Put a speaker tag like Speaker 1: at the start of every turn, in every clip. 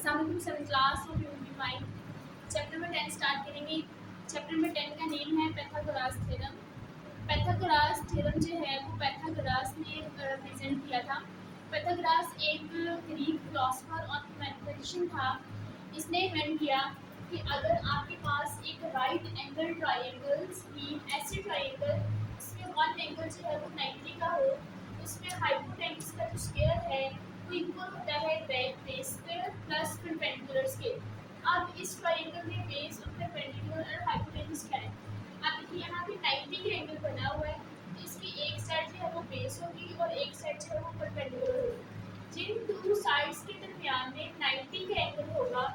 Speaker 1: अस्सलाम seven class of unit fine chapter number 10 start करेंगे। Chapter number 10 का name है पाइथागोरस थ्योरम। पाइथागोरस थ्योरम जो है वो पाइथागोरस ने प्रेजेंट किया था। पाइथागोरस एक ग्रीक फिलोसोफर और मैथमेटिशियन था। इसने इन्वेंट किया कि अगर आपके पास एक राइट एंगल ट्राइंगल्स की ऐसे ट्राइंगल इसमें वन एंगल जो है वो 90 का हो, उसमें हाइपोटेन्यूज का जो स्क्वायर है वो इक्वल होता है base square plus perpendicular square. अब इस ट्राइंगल में बेस और परपेंडिकुलर और हाइपोटेन्यूज क्या है। अब देखिए यहाँ पे 90 का एंगल बना हुआ है, तो इसकी एक साइड जो है वो बेस होगी और एक साइड जो है वो परपेंडिकुलर होगी। जिन दो साइड्स के दरमियान में 90 का एंगल होगा,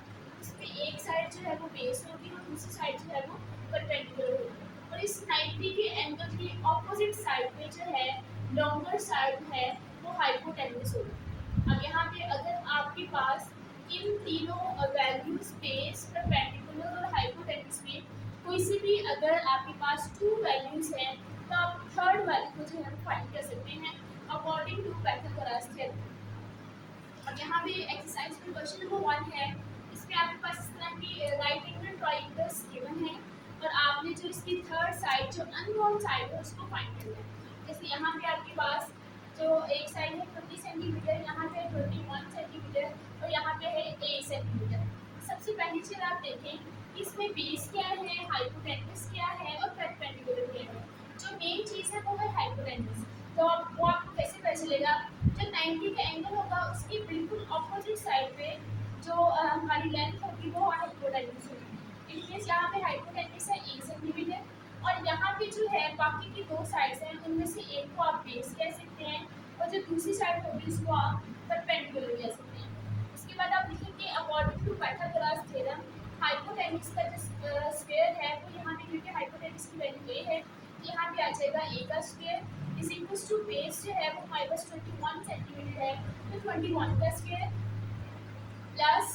Speaker 1: उसमें एक साइड जो है वो बेस होगी और दूसरी साइड जो है वो परपेंडिकुलर होगी। और इस 90 के एंगल की ऑपोजिट साइड में जो है लॉन्गर साइड है वो हाइपोटेन्यूज होगी। अब यहाँ पे अगर आपके पास इन तीनों वैल्यूज बेस परपेंडिकुलर और हाइपोटेन्यूज में कोई सी भी अगर आपके पास टू वैल्यूज हैं, तो आप थर्ड वैल्यू को जो है फाइंड कर सकते हैं अकॉर्डिंग टू पाइथागोरस थ्योरम। अब यहाँ पे एक्सरसाइज में क्वेश्चन नंबर 1 है। इसमें आपके पास इस तरह की राइट एंगल ट्राइंगल्स गिवन है और आपने जो इसकी थर्ड साइड जो अननोन साइड है उसको फाइंड करना है। जैसे यहाँ पे आपके पास जो एक साइड है 20 सेंटीमीटर, यहाँ पे 21 सेंटीमीटर और यहाँ पे है 8 सेंटीमीटर। सबसे पहली चीज़ आप देखें कि इसमें बेस क्या है, हाइपोटेन्यूज क्या है और परपेंडिकुलर क्या है। जो मेन चीज़ है वो है हाइपोटेन्यूज। तो वो आपको कैसे पता चलेगा, जो 90 का एंगल होगा उसकी बिल्कुल ऑपोजिट साइड पे जो हमारी लेंथ होगी वो हाइपोटेन्यूज होगी। इसलिए यहाँ पे हाइपोटेन्यूज है 1 सेंटीमीटर और यहाँ पे जो है बाकी की दो साइड्स हैं उनमें से एक को आप बेस कह सकते हैं और जो दूसरी साइड होगी उसको आप परपेंडिकुलर कह सकते हैं। उसके बाद आप लिखेंगे according to Pythagoras theorem hypotenuse का जो स्क्वायर है वो यहाँ पे, क्योंकि हाइपोटेन्यूज की वैल्यू ए है, यहाँ पे आ जाएगा ए का square is equal to base जो है वो हमारे पास 21 सेंटीमीटर है, तो 21 का स्क्वायर प्लस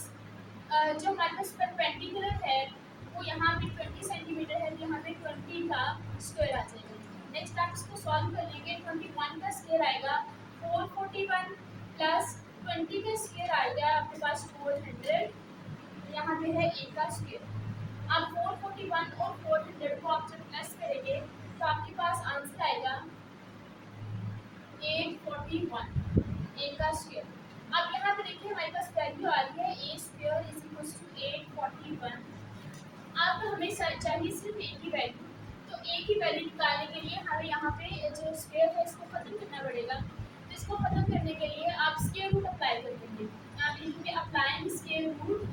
Speaker 1: जो हमारे पास परपेंडिकुलर है वो यहाँ पे 20 सेंटीमीटर है, यहाँ पे 20 का स्क्वायर आ जाएगा। नेक्स्ट आप इसको सॉल्व कर लेंगे। 21 का स्क्वायर आएगा 441 प्लस 20 का स्क्वायर आएगा आपके पास 400, यहाँ पे है ए का स्क्वायर। अब 441 और 400 को आप जब प्लस करेंगे तो आपके पास आंसर आएगा 841 ए का स्क्वायर। अब यहाँ पे देखिए हमारे पास वैल्यू आ रही है ए स्क्वायर इज इक्वल टू 841। अब हमें चाहिए सिर्फ ए की वैल्यू, तो ए की वैल्यू निकालने के लिए हमें यहाँ पे जो स्क्वायर है इसको खत्म करना पड़ेगा। तो इसको खत्म करने के लिए आप स्क्वायर रूट अप्लाई कर देंगे। आप लिखेंगे अप्लाइंग स्क्वायर रूट,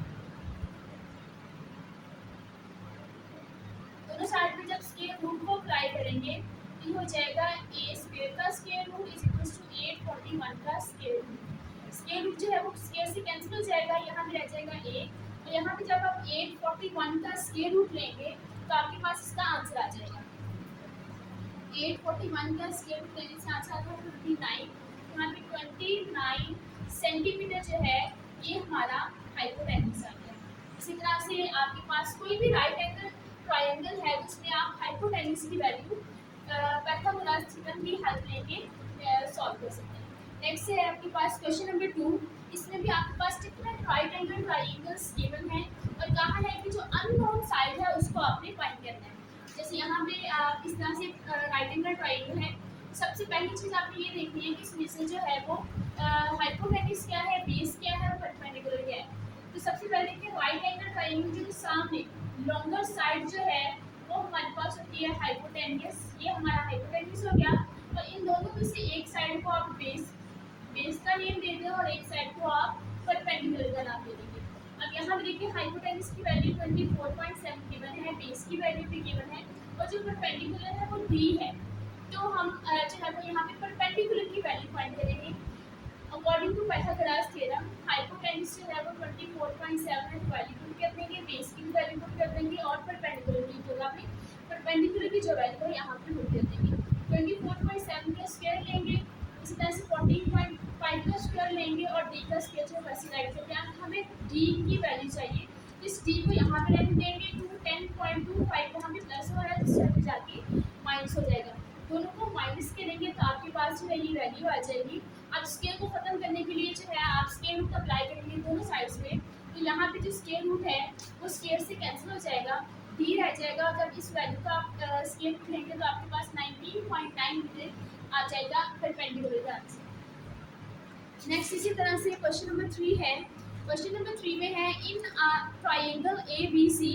Speaker 1: दोनों साइड में जब स्क्वायर रूट को अप्लाई करेंगे तो ये हो जाएगा ए स्क्वायर का square root is equal to 841 का स्क्वायर रूट। स्क्वायर रूट जो है वो स्क्वायर से कैंसिल हो जाएगा, यहाँ पे रह जाएगा ए और यहाँ पे जब आप 841 का स्क्वायर रूट लेंगे तो आपके पास इसका आंसर आ जाएगा। 841 का स्क्वायर रूट लेने से आंसर आता है 59। यहाँ पे 29 सेंटीमीटर जो है ये हमारा हाइपोटेन्यूज आ गया। इसी तरह से आपके पास कोई भी राइट एंगल ट्रायंगल है जिसमें आप हाइपोटेन्यूज की वैल्यू पाइथागोरस थ्योरम की हेल्प लेके सॉल्व कर सकते हैं। नेक्स्ट है आपके पास क्वेश्चन नंबर 2। इसमें भी आपके पास different right angle triangles given है और कहा है कि जो अननोन साइड है उसको आपने फाइंड करना है। जैसे यहाँ पे इस तरह से राइट एंगल ट्रायंगल है। सबसे पहली चीज़ आपने ये देखनी है कि इसमें से जो है वो हाइपोटेन्यूज क्या है, बेस क्या है और परपेंडिकुलर क्या है। तो सबसे पहले देखिए राइट एंगल ट्रायंगल के सामने लॉन्गर साइड जो है वो हमारे पास होती है हाइपोटेन्यूज, ये हमारा हाइपोटेन्यूज हो गया। और इन दोनों में से एक साइड को आप बेस का नेम दे दें और एक साइड को आप परपेंडिकुलर का नाम दे देंगे। अब यहाँ पे देखिए हाइपोटेन्यूज की वैल्यू 24.7 गिवन है, बेस की वैल्यू भी गिवन है और जो परपेंडिकुलर है वो डी है। तो हम जो है वो यहाँ पे परपेंडिकुलर की वैल्यू फाइंड करेंगे according to Pythagoras theorem. Hypotenuse जो है वो 24.7 है, वैल्यू पुट कर देंगे, बेस की भी वैल्यू पुट कर देंगे और परपेंडिकुलर की जो आपने परपेंडिकुलर की जो वैल्यू है यहाँ पे पुट कर देंगे। 24.7 का स्क्वायर लेंगे, इसी तरह से 14.5 का स्क्वायर लेंगे और डी का स्क्वायर जो वैसे राइट हो गया। हमें डी की वैल्यू चाहिए, इस डी को यहाँ पे रख देंगे। 10.25 यहाँ पे प्लस हो रहा है, दूसरे पे जाके माइनस हो जाएगा। दोनों को माइनस करेंगे तो आपके पास जो है ये वैल्यू आ जाएगी। अब स्केल को खत्म करने के लिए जो है आप स्केल रूट अप्लाई करेंगे दोनों साइड्स में, तो यहाँ पे जो स्क्वायर रूट है वो स्क्वायर से कैंसिल हो जाएगा, डी रह जाएगा। जब इस वैल्यू का आप स्क्वायर रूट लेंगे तो आपके पास 19.9 मीटर आ जाएगा परपेंडिकुलर का आंसर। नेक्स्ट इसी तरह से क्वेश्चन नंबर 3 है। क्वेश्चन नंबर 3 में है in triangle A B C,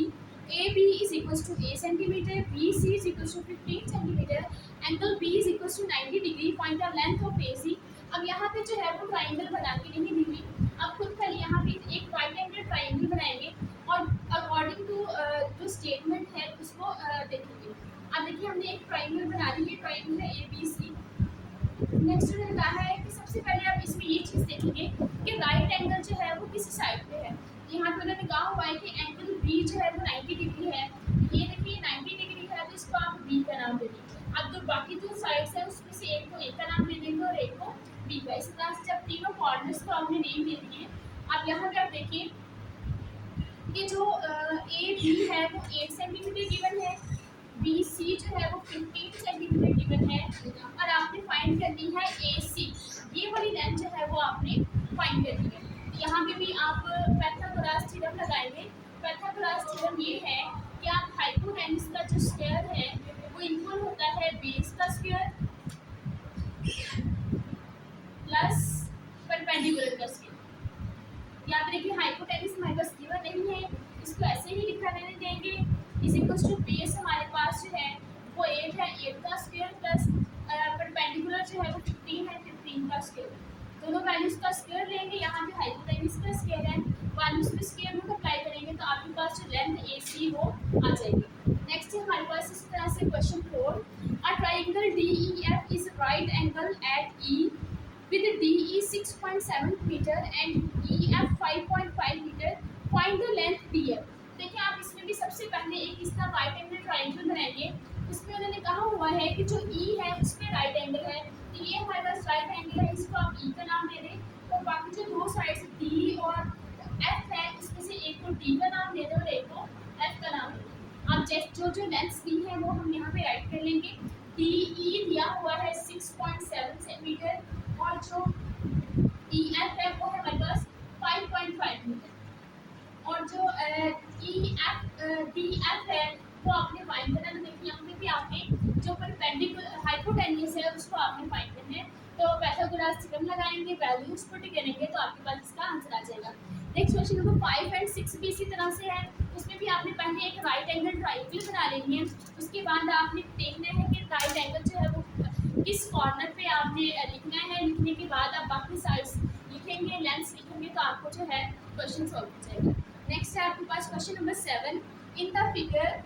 Speaker 1: A B is equal to A centimetre, B C is equal to 15 centimetre, angle B is equal to 90 degree, find the length of A C. अब यहाँ पे जो है वो triangle बना के नहीं दी हुई, अब खुद पहले यहाँ पे एक राइट एंगल ट्राइंगल बनाएंगे और अकॉर्डिंग टू जो स्टेटमेंट है उसको देखेंगे। अब देखिए हमने एक ट्राइंगल बना ली है, ट्राइंगल है ए बी सी। नेक्स्ट उन्होंने कहा है कि सबसे पहले आप इसमें ये चीज़ देखेंगे कि राइट एंगल जो है वो किस साइड पे है। यहाँ पे उन्होंने कहा हुआ है कि एंगल बी जो है वो 90 डिग्री है, ये देखिए 90 डिग्री है तो इसको आप बी का नाम दे देंगे। अब जो बाकी जो साइड्स है उसमें से एक को ए का नाम दे देंगे और एक को बी का। इस तरह से जब तीनों कोऑर्डिनेट्स को आपने नेम दे दिए। अब यहाँ पे आप देखिए कि जो ए बी है वो 8 सेंटीमीटर गिवन है, बी सी जो है वो 15 सेंटीमीटर गिवन है और आपने फाइंड करनी है ए सी, ये वाली लेंथ जो है वो आपने फाइंड करनी है। यहाँ पे भी आप पाइथागोरस थ्योरम लगाएंगे। पाइथागोरस थ्योरम ये है कि आप हाइपोटेन्यूज का जो स्क्वायर है वो इक्वल होता है बेस का स्क्वायर प्लस परपेंडिकुलर का स्क्वायर। यहाँ पे देखिए हाइपोटेन्यूज हमारे पास गिवन नहीं है, इसको ऐसे ही लिखा रहने देंगे। इस इक्वल टू बेस हमारे पास जो है वो 8 है, 8 का स्क्वायर प्लस परपेंडिकुलर जो है वो 15 है, 15 का स्क्वायर। दोनों वैल्यूज का स्क्वायर लेंगे, यहाँ पे हाइपोटेन्यूज का स्क्वायर है, वैल्यूज पे स्क्वायर रूट अप्लाई करेंगे तो आपके पास जो लेंथ ए सी वो आ जाएगी। नेक्स्ट है हमारे पास इस तरह से question 4, a triangle D E F is right angle at E with DE 6.7 meter and EF 5.5 meter, find the length DF। देखिए आप इसमें भी सबसे पहले एक इसका राइट एंगल ट्राइंगल बनाएंगे। उसमें उन्होंने कहा हुआ है कि जो E है उसमें राइट एंगल है, तो ये हमारे पास राइट एंगल है, इसको आप E का नाम दे दें। और बाकी जो दो साइड्स D और F है उसमें से एक को D का नाम दे दें और एक को F का नाम दे दें। अब जैसे जो लेंथ दी है वो हम यहाँ पे राइट कर लेंगे। DE दिया हुआ है 6.7 सेंटीमीटर और जो EF है वो है हमारे पास 5.5 मीटर और जो DF है वो आपने फाइंड करना है। देखिए यहाँ पे भी आपने जो परपेंडिकुलर हाइपोटेन्यूज है उसको आपने फाइंड करना है, तो पाइथागोरस थ्योरम लगाएंगे, वैल्यूज पुट करेंगे तो आपके पास इसका आंसर आ जाएगा। नेक्स्ट क्वेश्चन नंबर 5 एंड 6 भी इसी तरह से है। उसमें भी आपने पहले एक राइट एंगल ट्राइंगल बना लेनी है, उसके बाद आपने देखना है कि राइट एंगल जो है वो किस कॉर्नर पे आपने लिखना है। लिखने के बाद आप बाकी साइड्स लिखेंगे, लेंथ्स लिखेंगे तो आपको जो है क्वेश्चन सॉल्व हो जाएगा। नेक्स्ट है आपके पास question number 7, in the figure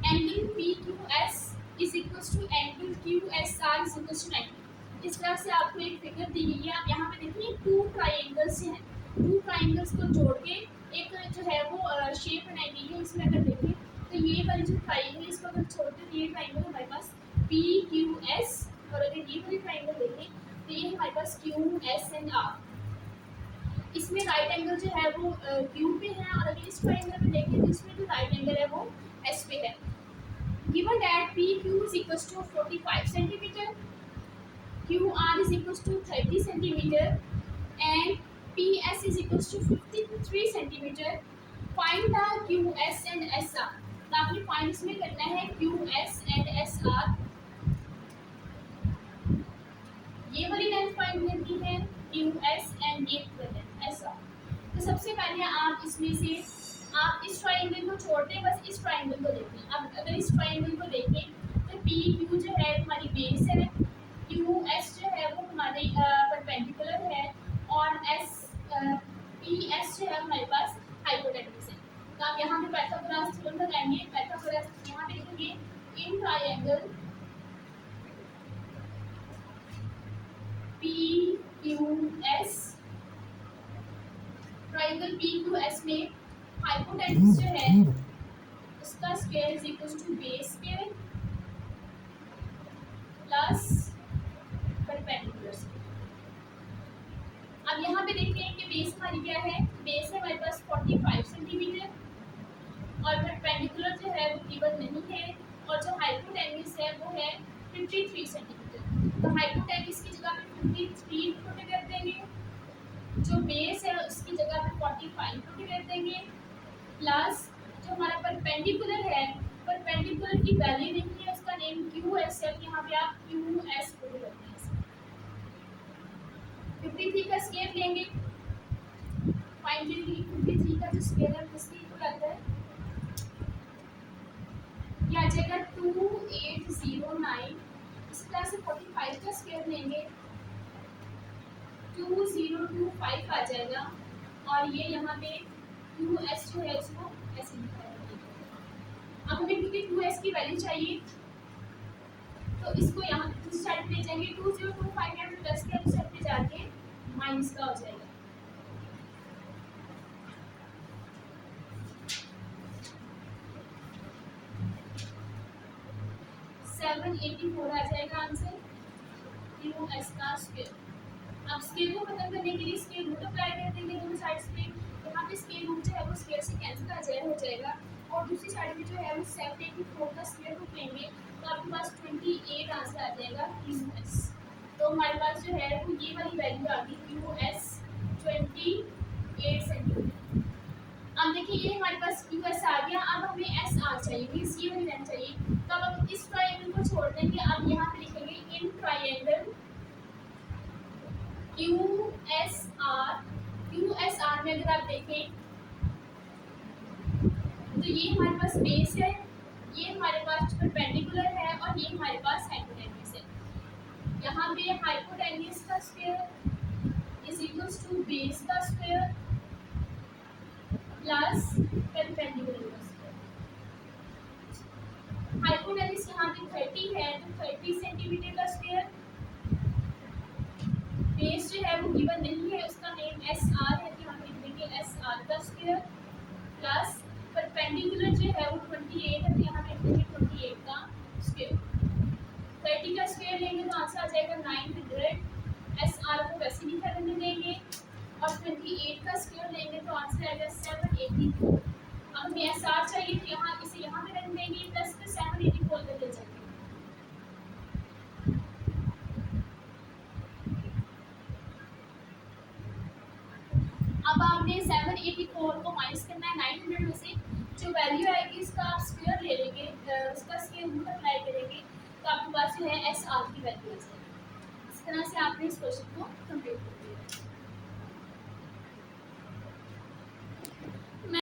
Speaker 1: angle P Q S is equal to angle Q S R is equal to 90। इस तरह से आपको एक फिगर दी गई है। आप यहाँ पे देखिए टू ट्राइंगल्स हैं, टू ट्राइंगल्स को जोड़ के एक जो है वो शेप बनाई गई है। इसमें अगर देखें तो ये वाली जो ट्राइंगल इसको अगर छोड़ते तो ये ट्राइंगल हमारे पास पी क्यू एस, और अगर ये वाली ट्राइंगल देखें तो ये हमारे पास क्यू एस एंड आर। इसमें राइट एंगल जो है वो क्यू पे है और अगर इस ट्राइंगल में देखें तो इसमें जो राइट एंगल है वो एस पे है। Given that P Q is equal to 45 centimetre, Q R is equal to 30 centimetre and P S is equal to 53 centimetre, find the Q S and S R. तो आपने find इसमें करना है Q S and S R, ये वाली length find करनी है Q S and ये एस आर। तो सबसे पहले आप इसमें से आप इस ट्राइंगल को छोड़ते हैं, बस इस ट्राइंगल को देखें। अब अगर इस ट्राइंगल को देखें तो पी क्यू जो है हमारी बेस है, क्यू एस जो है वो हमारी परपेंडिकुलर है और एस पी एस जो है हमारे पास हाइपोटेन्यूज है। तो आप यहाँ पे पाइथागोरस थ्योरम लगाएंगे। पाइथागोरस यहाँ पे लिखेंगे in triangle P Q S, triangle P Q S में हाइपोटेन्यूज जो है उसका square is equal to base square plus perpendicular square. अब यहाँ पे देखते हैं कि बेस हमारी क्या है। बेस है हमारे पास 45 सेंटीमीटर और परपेंडिकुलर जो है वो गिवन नहीं है और जो हाइपोटेन्यूज है वो है 53 सेंटीमीटर। तो हाइपोटेन्यूज की जगह पे 53 पुट कर देंगे, जो बेस है उसकी जगह पे 45 पुट कर देंगे। करेंगे प्लस जो हमारा परपेंडिकुलर है, परपेंडिकुलर की वैल्यू नहीं है, उसका नेम क्यू एस है, यहाँ पे आप क्यू एस को रखते हैं। 53 का स्केयर लेंगे, फाइंड कीजिए 53 का जो स्केयर है किसके इक्वल आता है, ये आ जाएगा 2809। इस तरह से 45 का स्केयर लेंगे 2025 आ जाएगा, और ये यहाँ पे क्यू एस जो है उसको ऐसे लिखा है। अब हमें क्योंकि क्यू एस की वैल्यू चाहिए तो इसको यहाँ दूसरी साइड पे ले जाएंगे, 2025 में प्लस के दूसरी साइड पे जाके माइनस का हो जाएगा। $784 आ जाएगा आंसर क्यू एस का स्क्वायर। अब स्क्वायर को खत्म करने के लिए स्क्वायर रूट अप्लाई कर देंगे दोनों साइड्स पे, यहाँ पे स्क्वायर रूट जो है वो स्क्वायर से कैंसिल हो जाएगा, और दूसरी साइड में जो है वो 784 का स्क्वायर रूट लेंगे तो आपके पास 28 आंसर आ जाएगा क्यू एस। तो हमारे पास जो है वो ये वाली वैल्यू आ गई क्यू एस 28 सेंटीमीटर। अब देखिए ये हमारे पास क्यू एस आ गया, अब हमें एस आर चाहिए, मीन्स ये वाली लाइन चाहिए, तो अब हम इस ट्रायंगल को छोड़ देंगे, अब यहाँ पे लिखेंगे in triangle Q S are में अगर आप देखें तो ये हमारे पास बेस है, ये हमारे पास परपेंडिकुलर है, और ये हमारे पास हाइपोटेन्यूज है। यहाँ पे हाइपोटेन्यूज का square is equals to base का स्क्वायर प्लस परपेंडिकुलर का स्क्वायर। हाइपोटेन्यूज यहाँ पे 30 है तो 30 सेंटीमीटर का स्क्वायर, बेस जो है वो गिवन नहीं है, उसका नेम एस आर है, तो यहाँ पे लिखेंगे एस आर का स्क्वायर प्लस परपेंडिकुलर जो है वो 28 है, तो यहाँ पे लिखेंगे 28 का स्क्वायर। 30 का स्क्वायर लेंगे तो आंसर आ जाएगा 900, एस आर को वैसे नहीं करने देंगे, और 28 का स्क्वायर लेंगे तो आंसर आएगा 784। अब हमें एस आर चाहिए तो यहाँ इसे यहाँ पे रख देंगे, प्लस में 784 कर ले जाएंगे। अब आपने 784 को माइनस करना है 900 में से, जो वैल्यू आएगी इसका आप स्क्वायर ले लेंगे, उसका स्क्वायर रूट अप्लाई करेंगे तो आपके पास जो है एस आर की वैल्यू आ जाएगी। इस तरह से आपने इस क्वेश्चन को कंप्लीट किया।